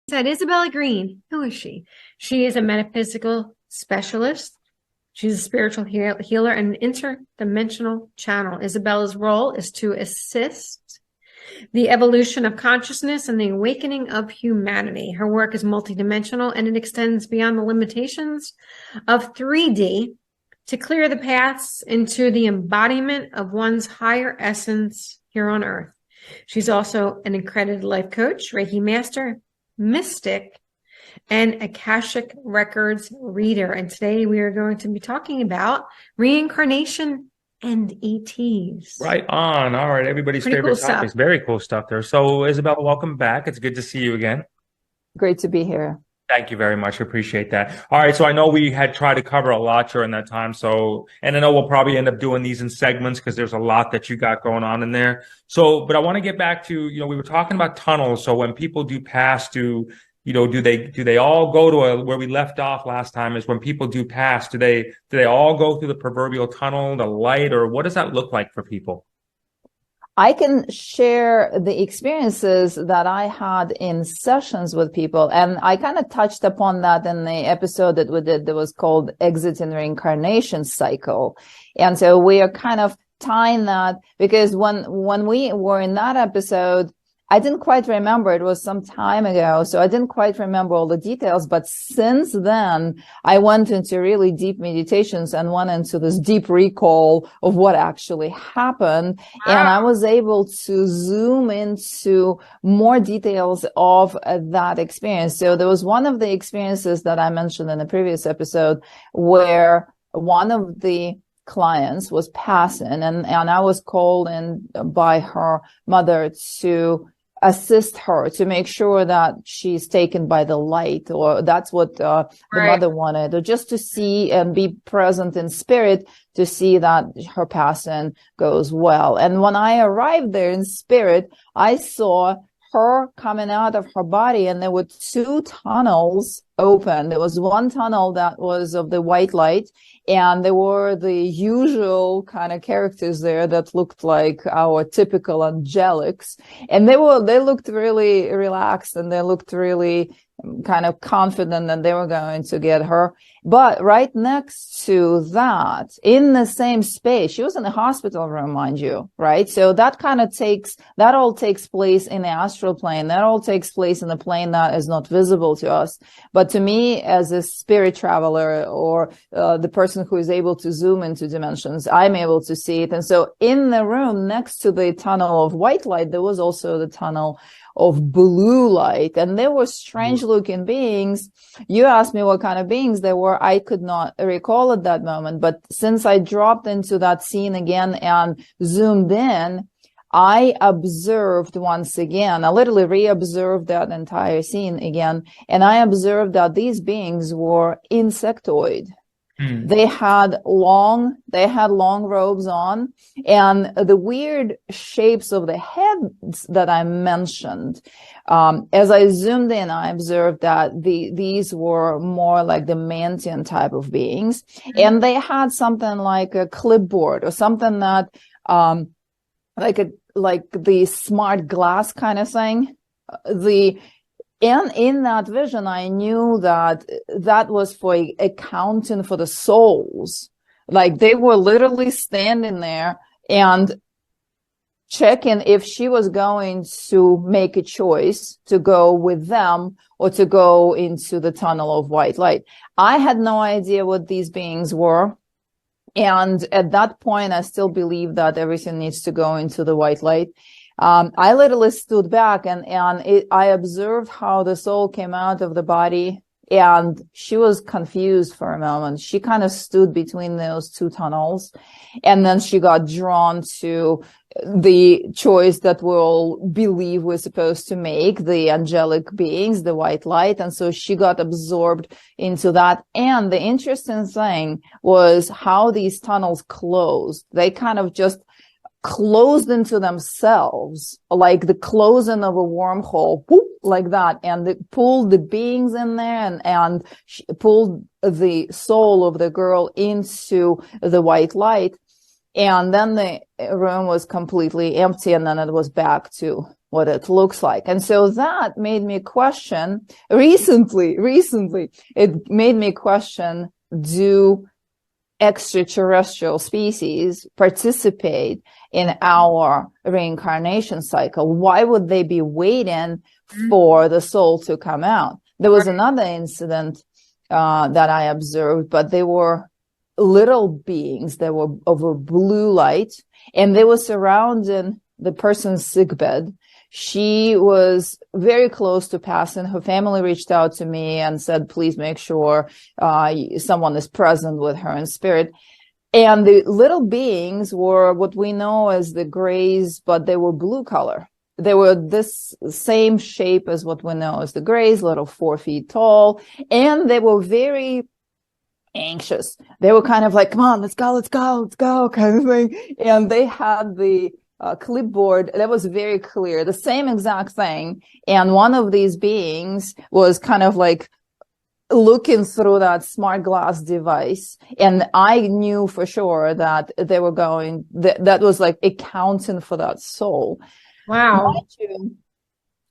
Said Isabella Green. Who is she? She is a metaphysical specialist. She's a spiritual healer and an interdimensional channel. Isabella's role is to assist the evolution of consciousness and the awakening of humanity. Her work is multidimensional and it extends beyond the limitations of 3D to clear the paths into the embodiment of one's higher essence here on Earth. She's also an accredited life coach, Reiki master, mystic, and Akashic Records reader. And today we are going to be talking about reincarnation and ETs. Right on. All right. Everybody's favorite topics. Very cool stuff there. So, Isabella, welcome back. It's good to see you again. Great to be here. Thank you very much. I appreciate that. All right. So I know we had tried to cover a lot during that time. So, and I know we'll probably end up doing these in segments because there's a lot that you got going on in there. So, but I want to get back to, we were talking about tunnels. So when people do pass, do they all go to where we left off last time is when people do pass, do they all go through the proverbial tunnel, the light, or what does that look like for people? I can share the experiences that I had in sessions with people. And I kind of touched upon that in the episode that we did that was called Exit and Reincarnation Cycle. And so we are kind of tying that because when we were in that episode, I didn't quite remember. It was some time ago, so I didn't quite remember all the details. But since then, I went into really deep meditations and went into this deep recall of what actually happened. And I was able to zoom into more details of that experience. So there was one of the experiences that I mentioned in the previous episode where one of the clients was passing and I was called in by her mother to assist her to make sure that she's taken by the light, or that's what the mother wanted, or just to see and be present in spirit to see that her passing goes well. And when I arrived there in spirit, I saw her coming out of her body, and there were two tunnels open. There was one tunnel that was of the white light, and there were the usual kind of characters there that looked like our typical angelics. And they looked really relaxed, and they looked really kind of confident that they were going to get her. But right next to that, in the same space, she was in a hospital room, mind you, right? So that all takes place in the astral plane. That all takes place in a plane that is not visible to us. But to me, as a spirit traveler or the person who is able to zoom into dimensions, I'm able to see it. And so in the room next to the tunnel of white light, there was also the tunnel of blue light, and there were strange looking beings. You asked me what kind of beings they were. I could not recall at that moment, but since I dropped into that scene again and zoomed in, I observed once again, I literally re-observed that entire scene again, and I observed that these beings were insectoid. They had long robes on, and the weird shapes of the heads that I mentioned. As I zoomed in, I observed that these were more like the Mantian type of beings, and they had something like a clipboard or something that, like the smart glass kind of thing. And in that vision, I knew that was for accounting for the souls. Like they were literally standing there and checking if she was going to make a choice to go with them or to go into the tunnel of white light. I had no idea what these beings were. And at that point, I still believe that everything needs to go into the white light. I literally stood back and I observed how the soul came out of the body, and she was confused for a moment. She kind of stood between those two tunnels, and then she got drawn to the choice that we all believe we're supposed to make, the angelic beings, the white light. And so she got absorbed into that. And the interesting thing was how these tunnels closed. They kind of just closed into themselves, like the closing of a wormhole, whoop, like that, and it pulled the beings in there and pulled the soul of the girl into the white light. And then the room was completely empty, and then it was back to what it looks like. And so that made me question recently, it made me question, do extraterrestrial species participate in our reincarnation cycle? Why would they be waiting for the soul to come out? There was another incident that I observed, but they were little beings that were over blue light, and they were surrounding the person's sickbed. She was very close to passing. Her family reached out to me and said, please make sure someone is present with her in spirit. And the little beings were what we know as the grays, but they were blue color. They were this same shape as what we know as the grays, little 4 feet tall, and they were very anxious. They were kind of like, come on, let's go, kind of thing. And they had the clipboard that was very clear, the same exact thing. And one of these beings was kind of like looking through that smart glass device. And I knew for sure that they were going, that was like accounting for that soul. Wow. Mind you,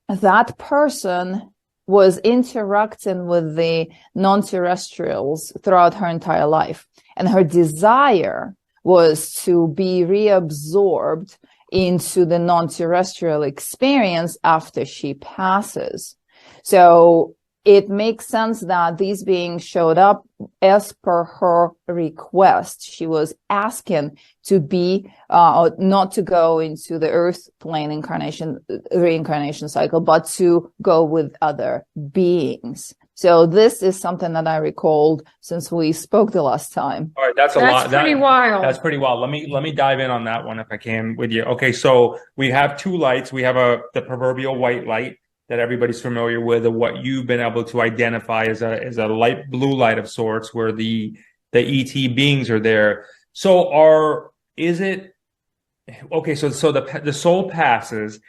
that person was interacting with the non-terrestrials throughout her entire life. And her desire was to be reabsorbed into the non-terrestrial experience after she passes. So it makes sense that these beings showed up as per her request. She was asking to be, not to go into the earth plane reincarnation cycle, but to go with other beings. So this is something that I recalled since we spoke the last time. All right, that's a lot. That's pretty wild. That's pretty wild. Let me dive in on that one if I can with you. Okay, so we have two lights. We have the proverbial white light that everybody's familiar with, and what you've been able to identify as a light blue light of sorts, where the ET beings are there. So is it okay? So the soul passes.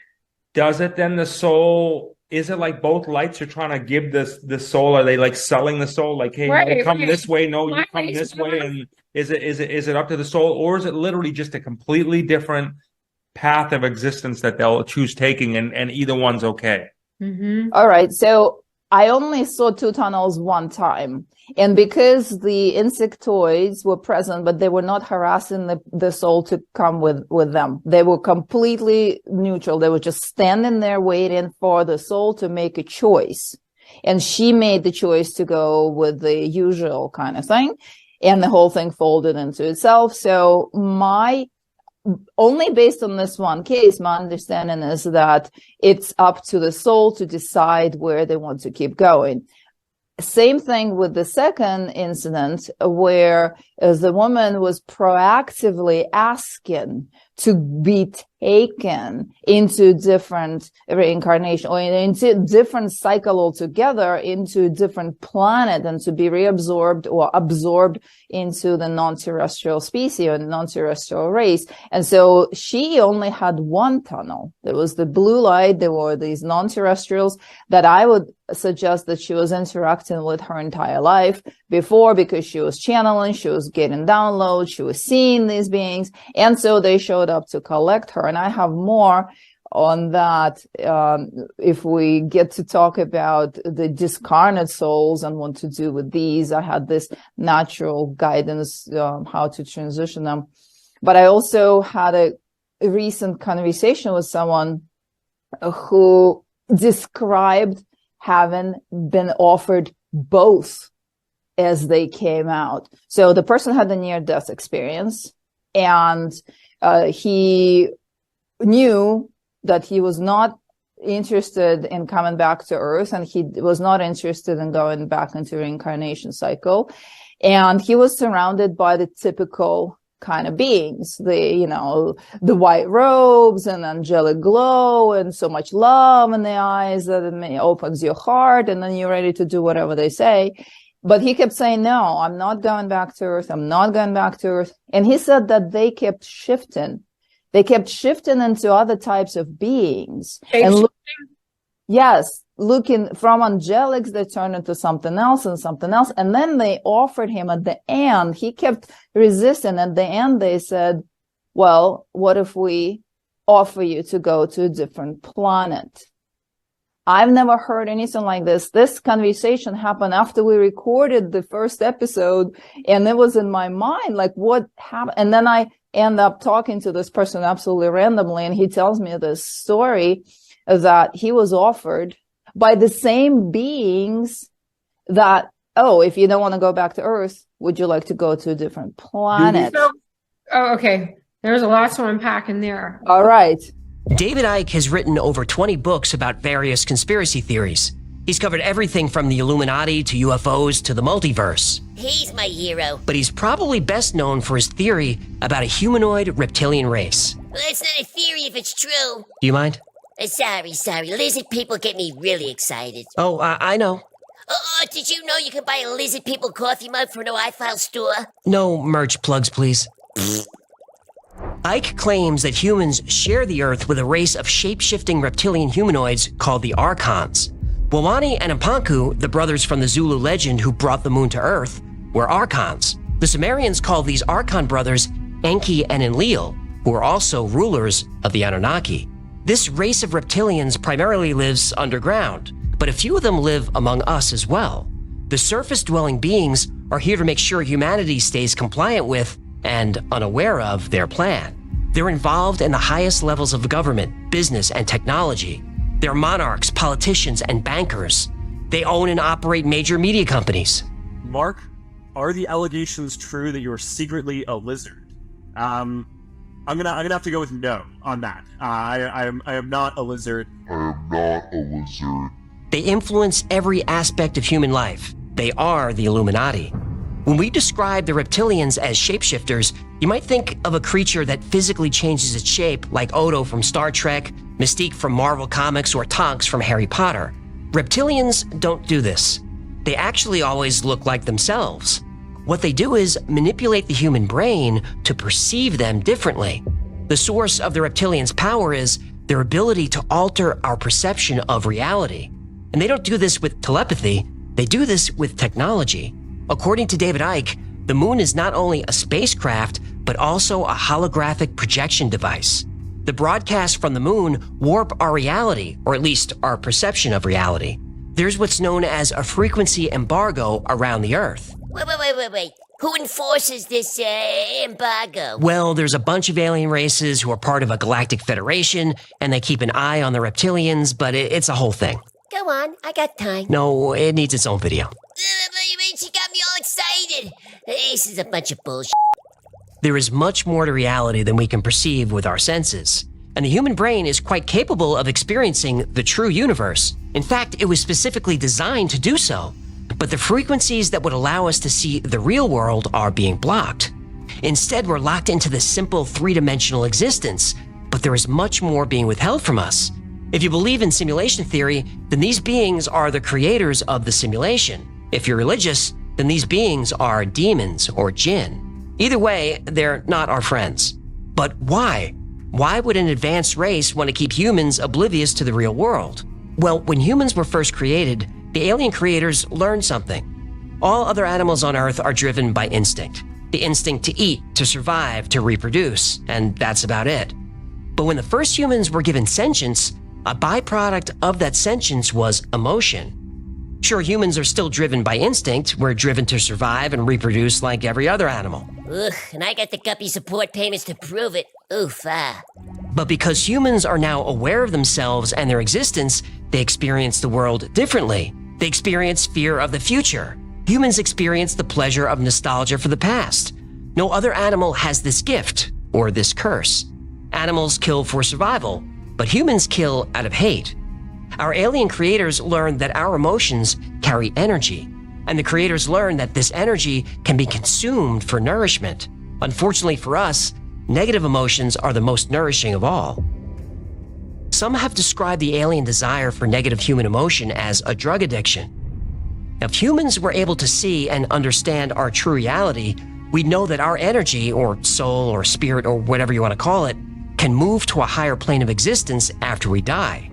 Does it then the soul? Is it like both lights are trying to give the soul? Are they like selling the soul? Like, hey, no, come this way. No, you come this way. And is it up to the soul, or is it literally just a completely different path of existence that they'll choose taking, and either one's okay? Mm-hmm. All right. So I only saw two tunnels one time. And because the insectoids were present, but they were not harassing the soul to come with them. They were completely neutral. They were just standing there waiting for the soul to make a choice. And she made the choice to go with the usual kind of thing. And the whole thing folded into itself. So only based on this one case, my understanding is that it's up to the soul to decide where they want to keep going. Same thing with the second incident, where the woman was proactively asking to be taken into different reincarnation or into different cycle altogether, into a different planet, and to be reabsorbed or absorbed into the non-terrestrial species or non-terrestrial race. And so she only had one tunnel. There was the blue light. There were these non-terrestrials that I would suggest that she was interacting with her entire life before, because she was channeling, she was getting downloads, she was seeing these beings. And so they showed up to collect her. And I have more on that if we get to talk about the discarnate souls and what to do with these. I had this natural guidance how to transition them. But I also had a recent conversation with someone who described having been offered both as they came out. So the person had a near-death experience, and he knew that he was not interested in coming back to Earth, and he was not interested in going back into reincarnation cycle. And he was surrounded by the typical kind of beings, the white robes and angelic glow and so much love in the eyes that it opens your heart, and then you're ready to do whatever they say. But he kept saying, no, I'm not going back to Earth. I'm not going back to Earth. And he said that they kept shifting. They kept shifting into other types of beings. Looking from angelics, they turned into something else and something else. And then they offered him at the end. He kept resisting. At the end, they said, well, what if we offer you to go to a different planet. I've never heard anything like this. This conversation happened after we recorded the first episode, and it was in my mind, like, what happened? And then I end up talking to this person absolutely randomly, and he tells me this story that he was offered by the same beings that, oh, if you don't want to go back to Earth, would you like to go to a different planet? Okay. There's a lot to unpack in there. All right. David Icke has written over 20 books about various conspiracy theories. He's covered everything from the Illuminati to UFOs to the multiverse. He's my hero. But he's probably best known for his theory about a humanoid reptilian race. Well, it's not a theory if it's true. Do you mind? Sorry. Lizard people get me really excited. Oh, I know. Did you know you can buy a lizard people coffee mug from no iFile store? No merch plugs, please. Icke claims that humans share the Earth with a race of shape-shifting reptilian humanoids called the Archons. Wamani and Mpanku, the brothers from the Zulu legend who brought the moon to Earth, were Archons. The Sumerians called these Archon brothers Enki and Enlil, who were also rulers of the Anunnaki. This race of reptilians primarily lives underground, but a few of them live among us as well. The surface-dwelling beings are here to make sure humanity stays compliant with and unaware of their plan. They're involved in the highest levels of government, business, and technology. They're monarchs, politicians, and bankers. They own and operate major media companies. Mark, are the allegations true that you're secretly a lizard? I'm gonna have to go with no on that. I am not a lizard. They influence every aspect of human life. They are the Illuminati. When we describe the reptilians as shapeshifters, you might think of a creature that physically changes its shape, like Odo from Star Trek, Mystique from Marvel Comics, or Tonks from Harry Potter. Reptilians don't do this. They actually always look like themselves. What they do is manipulate the human brain to perceive them differently. The source of the reptilians' power is their ability to alter our perception of reality. And they don't do this with telepathy, they do this with technology. According to David Icke, the moon is not only a spacecraft, but also a holographic projection device. The broadcasts from the moon warp our reality, or at least our perception of reality. There's what's known as a frequency embargo around the Earth. Wait. Who enforces this embargo? Well, there's a bunch of alien races who are part of a galactic federation, and they keep an eye on the reptilians, but it's a whole thing. Go on, I got time. No, it needs its own video. She got me all excited. This is a bunch of bullshit. There is much more to reality than we can perceive with our senses, and the human brain is quite capable of experiencing the true universe. In fact, it was specifically designed to do so, but the frequencies that would allow us to see the real world are being blocked. Instead, we're locked into the simple three-dimensional existence, but there is much more being withheld from us. If you believe in simulation theory, then these beings are the creators of the simulation. If you're religious, then these beings are demons or jinn. Either way, they're not our friends. But why? Why would an advanced race want to keep humans oblivious to the real world? Well, when humans were first created, the alien creators learned something. All other animals on Earth are driven by instinct. The instinct to eat, to survive, to reproduce, and that's about it. But when the first humans were given sentience, a byproduct of that sentience was emotion. Sure, humans are still driven by instinct. We're driven to survive and reproduce like every other animal. Ugh, and I got the guppy support payments to prove it. Oof, But because humans are now aware of themselves and their existence, they experience the world differently. They experience fear of the future. Humans experience the pleasure of nostalgia for the past. No other animal has this gift, or this curse. Animals kill for survival, but humans kill out of hate. Our alien creators learned that our emotions carry energy, and the creators learned that this energy can be consumed for nourishment. Unfortunately for us, negative emotions are the most nourishing of all. Some have described the alien desire for negative human emotion as a drug addiction. If humans were able to see and understand our true reality, we'd know that our energy, or soul, or spirit, or whatever you want to call it, can move to a higher plane of existence after we die.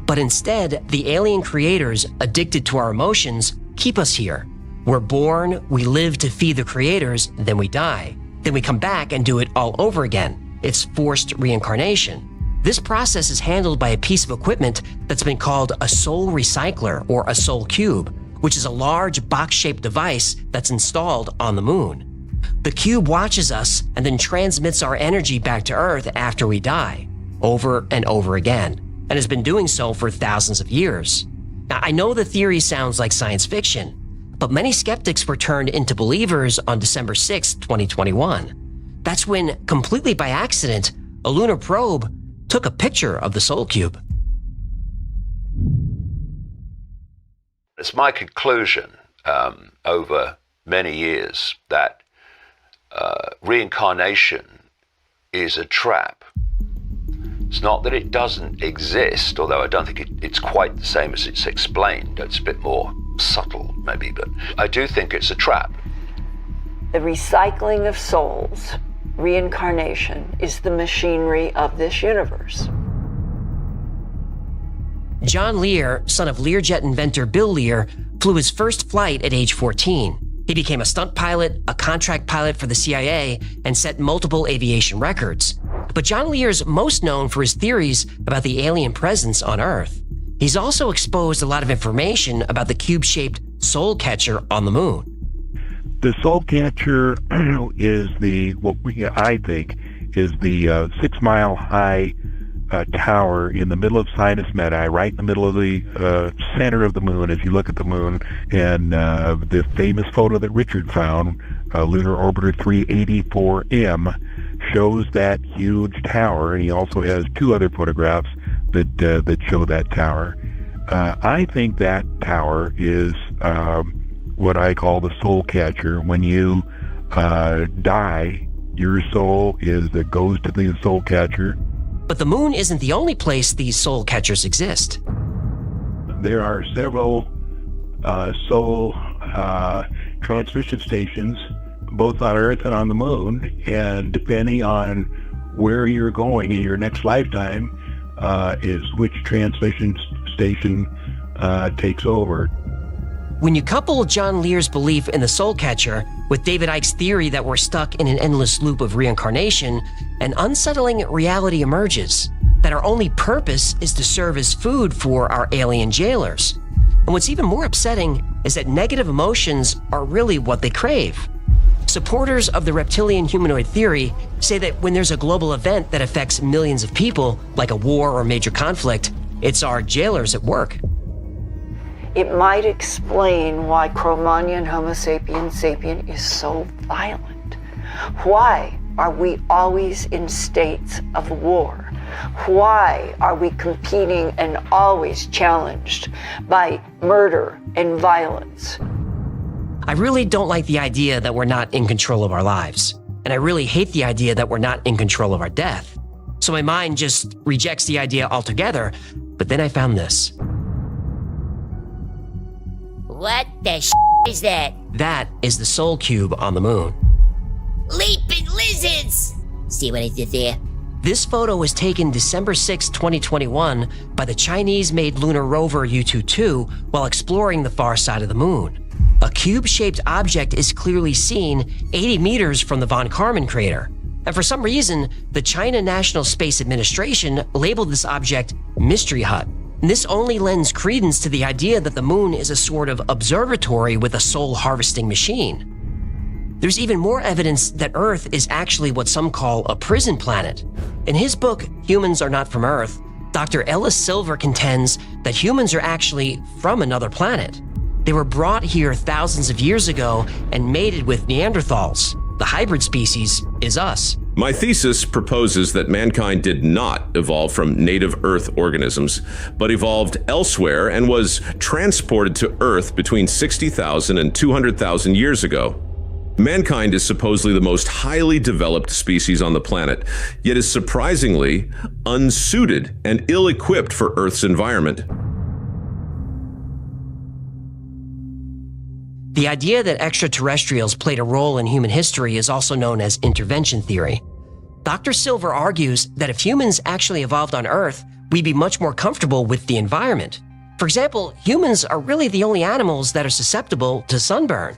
But instead, the alien creators, addicted to our emotions, keep us here. We're born, we live to feed the creators, then we die. Then we come back and do it all over again. it's forced reincarnation. This process is handled by a piece of equipment that's been called a soul recycler or a soul cube, which is a large box-shaped device that's installed on the moon. The cube watches us and then transmits our energy back to Earth after we die, over and over again, and has been doing so for thousands of years. Now, I know the theory sounds like science fiction, but many skeptics were turned into believers on December 6, 2021. That's when, completely by accident, a lunar probe took a picture of the Soul Cube. It's my conclusion over many years that reincarnation is a trap. It's not that it doesn't exist, although I don't think it's quite the same as it's explained. It's a bit more subtle, maybe, but I do think it's a trap. The recycling of souls, reincarnation, is the machinery of this universe. John Lear, son of Learjet inventor Bill Lear, flew his first flight at age 14. He became a stunt pilot, a contract pilot for the CIA, and set multiple aviation records. But John Lear's most known for his theories about the alien presence on Earth. He's also exposed a lot of information about the cube-shaped soul catcher on the moon. The soul catcher is I think is the 6 mile high tower in the middle of Sinus Medai, right in the middle of the center of the moon as you look at the moon. And the famous photo that Richard found, Lunar Orbiter 384M, shows that huge tower, and he also has 2 other photographs that show that tower. I think that tower is what I call the soul catcher. When you die, your soul goes to the soul catcher. But the moon isn't the only place these soul catchers exist. There are several soul transmission stations, both on Earth and on the moon, and depending on where you're going in your next lifetime is which transmission station takes over. When you couple John Lear's belief in the soul catcher with David Icke's theory that we're stuck in an endless loop of reincarnation, an unsettling reality emerges that our only purpose is to serve as food for our alien jailers. And what's even more upsetting is that negative emotions are really what they crave. Supporters of the reptilian humanoid theory say that when there's a global event that affects millions of people, like a war or major conflict, it's our jailers at work. It might explain why Cro-Magnon Homo sapiens sapien is so violent. Why are we always in states of war? Why are we competing and always challenged by murder and violence? I really don't like the idea that we're not in control of our lives. And I really hate the idea that we're not in control of our death. So my mind just rejects the idea altogether. But then I found this. What the is that? That is the Soul Cube on the moon. Leaping lizards! See what I did there? This photo was taken December 6, 2021 by the Chinese-made lunar rover Yutu-2 while exploring the far side of the moon. A cube-shaped object is clearly seen 80 meters from the von Karman crater. And for some reason, the China National Space Administration labeled this object Mystery Hut. And this only lends credence to the idea that the moon is a sort of observatory with a soul-harvesting machine. There's even more evidence that Earth is actually what some call a prison planet. In his book, Humans Are Not From Earth, Dr. Ellis Silver contends that humans are actually from another planet. They were brought here thousands of years ago and mated with Neanderthals. The hybrid species is us. My thesis proposes that mankind did not evolve from native Earth organisms, but evolved elsewhere and was transported to Earth between 60,000 and 200,000 years ago. Mankind is supposedly the most highly developed species on the planet, yet is surprisingly unsuited and ill-equipped for Earth's environment. The idea that extraterrestrials played a role in human history is also known as intervention theory. Dr. Silver argues that if humans actually evolved on Earth, we'd be much more comfortable with the environment. For example, humans are really the only animals that are susceptible to sunburn.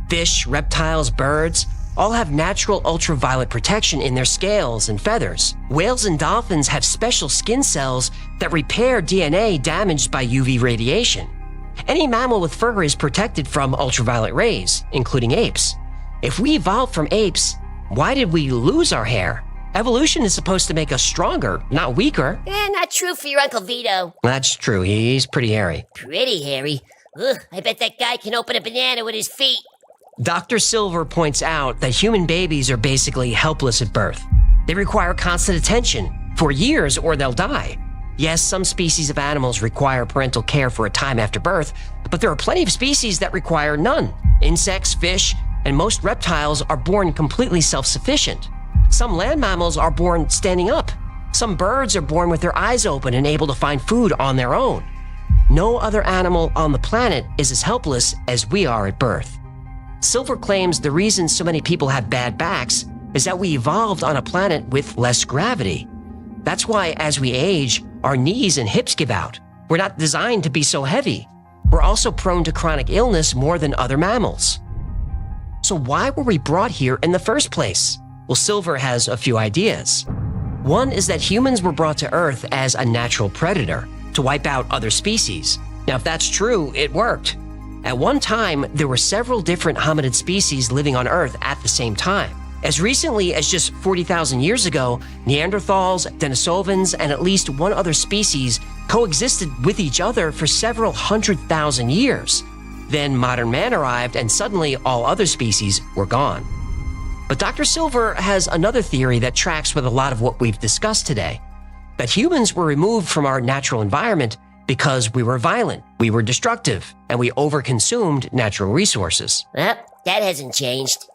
Fish, reptiles, birds, all have natural ultraviolet protection in their scales and feathers. Whales and dolphins have special skin cells that repair DNA damaged by UV radiation. Any mammal with fur is protected from ultraviolet rays, including apes. If we evolved from apes, why did we lose our hair? Evolution is supposed to make us stronger, not weaker. Not true for your Uncle Vito. That's true. He's pretty hairy. Pretty hairy. Ugh, I bet that guy can open a banana with his feet. Dr. Silver points out that human babies are basically helpless at birth. They require constant attention for years or they'll die. Yes, some species of animals require parental care for a time after birth, but there are plenty of species that require none. Insects, fish, and most reptiles are born completely self-sufficient. Some land mammals are born standing up. Some birds are born with their eyes open and able to find food on their own. No other animal on the planet is as helpless as we are at birth. Silver claims the reason so many people have bad backs is that we evolved on a planet with less gravity. That's why as we age, our knees and hips give out. We're not designed to be so heavy. We're also prone to chronic illness more than other mammals. So why were we brought here in the first place? Well, Silver has a few ideas. One is that humans were brought to Earth as a natural predator to wipe out other species. Now, if that's true, it worked. At one time, there were several different hominid species living on Earth at the same time. As recently as just 40,000 years ago, Neanderthals, Denisovans, and at least one other species coexisted with each other for several 100,000 years. Then modern man arrived and suddenly all other species were gone. But Dr. Silver has another theory that tracks with a lot of what we've discussed today. That humans were removed from our natural environment because we were violent, we were destructive, and we overconsumed natural resources. Well, that hasn't changed.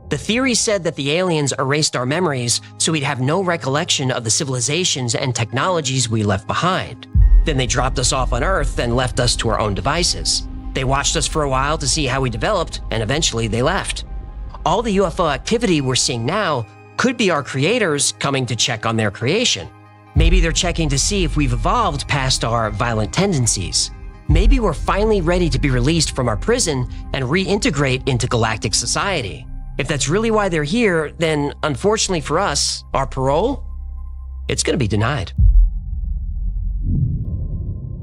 The theory said that the aliens erased our memories so we'd have no recollection of the civilizations and technologies we left behind. Then they dropped us off on Earth and left us to our own devices. They watched us for a while to see how we developed, and eventually they left. All the UFO activity we're seeing now could be our creators coming to check on their creation. Maybe they're checking to see if we've evolved past our violent tendencies. Maybe we're finally ready to be released from our prison and reintegrate into galactic society. If that's really why they're here, then unfortunately for us, our parole, it's going to be denied.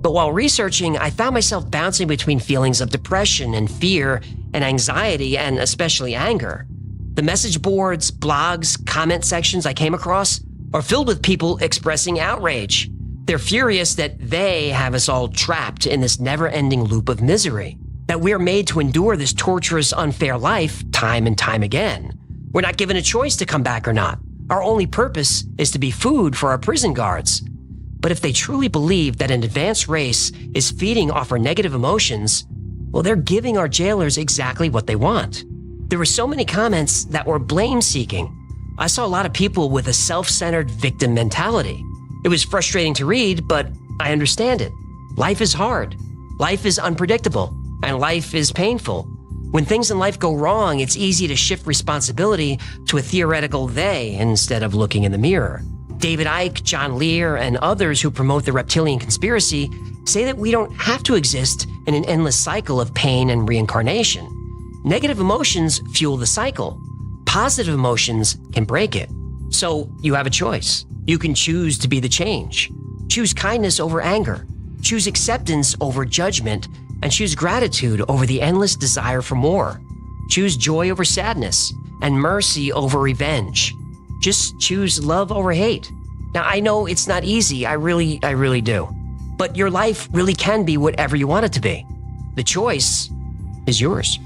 But while researching, I found myself bouncing between feelings of depression and fear and anxiety and especially anger. The message boards, blogs, comment sections I came across are filled with people expressing outrage. They're furious that they have us all trapped in this never-ending loop of misery, that we're made to endure this torturous, unfair life time and time again. We're not given a choice to come back or not. Our only purpose is to be food for our prison guards. But if they truly believe that an advanced race is feeding off our negative emotions, well, they're giving our jailers exactly what they want. There were so many comments that were blame-seeking. I saw a lot of people with a self-centered victim mentality. It was frustrating to read, but I understand it. Life is hard. Life is unpredictable. And life is painful. When things in life go wrong, it's easy to shift responsibility to a theoretical they instead of looking in the mirror. David Icke, John Lear, and others who promote the reptilian conspiracy say that we don't have to exist in an endless cycle of pain and reincarnation. Negative emotions fuel the cycle. Positive emotions can break it. So you have a choice. You can choose to be the change. Choose kindness over anger. Choose acceptance over judgment. And choose gratitude over the endless desire for more. Choose joy over sadness and mercy over revenge. Just choose love over hate. Now, I know it's not easy. I really do. But your life really can be whatever you want it to be. The choice is yours.